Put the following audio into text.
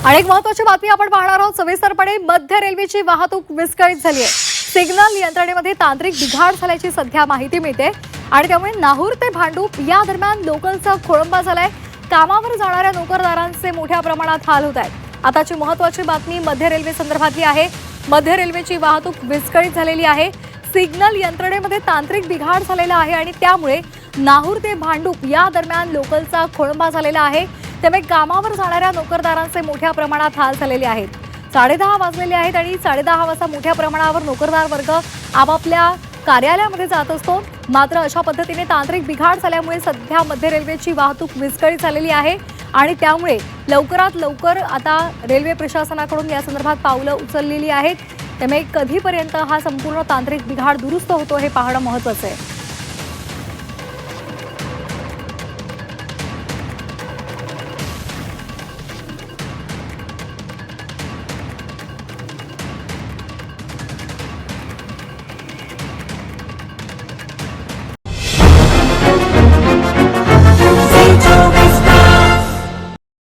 आणि एक महत्त्वाची बातमी आपण पाहणार आहोत सविस्तरपणे। मध्य रेल्वेची वाहतूक विस्कळीत झाली आहे। सिग्नल यंत्रणेमध्ये तांत्रिक बिघाड झाल्याची सध्या माहिती मिळते आणि त्यामुळे नाहूर ते भांडूप या दरम्यान लोकलचा खोळंबा झालाय। कामावर जाणाऱ्या नोकरदारांचे मोठ्या प्रमाणात हाल होत आहेत। आताची महत्त्वाची बातमी मध्य रेल्वे संदर्भातली आहे। मध्य रेल्वेची वाहतूक विस्कळीत झालेली आहे। सिग्नल यंत्रणेमध्ये तांत्रिक बिघाड झालेला आहे आणि त्यामुळे नाहूर ते भांडूप या दरम्यान लोकलचा खोळंबा झालेला आहे। त्यामुळे कामावर जाणाऱ्या नोकरदारांचे मोठ्या प्रमाणात हाल झालेले आहेत। 10:30 वाजलेले आहेत आणि 10:30 वाजता मोठ्या प्रमाणावर नोकरदार वर्ग आपापल्या कार्यालयामध्ये जात असतो। मात्र अशा पद्धतीने तांत्रिक बिघाड झाल्यामुळे सध्या मध्य रेल्वेची वाहतूक विस्कळीत झालेली आहे आणि त्यामुळे लवकरात लवकर आता रेल्वे प्रशासनाकडून या संदर्भात पावलं उचललेली आहेत। त्यामुळे कधीपर्यंत हा संपूर्ण तांत्रिक बिघाड दुरुस्त होतो हे पाहणं महत्त्वाचं आहे।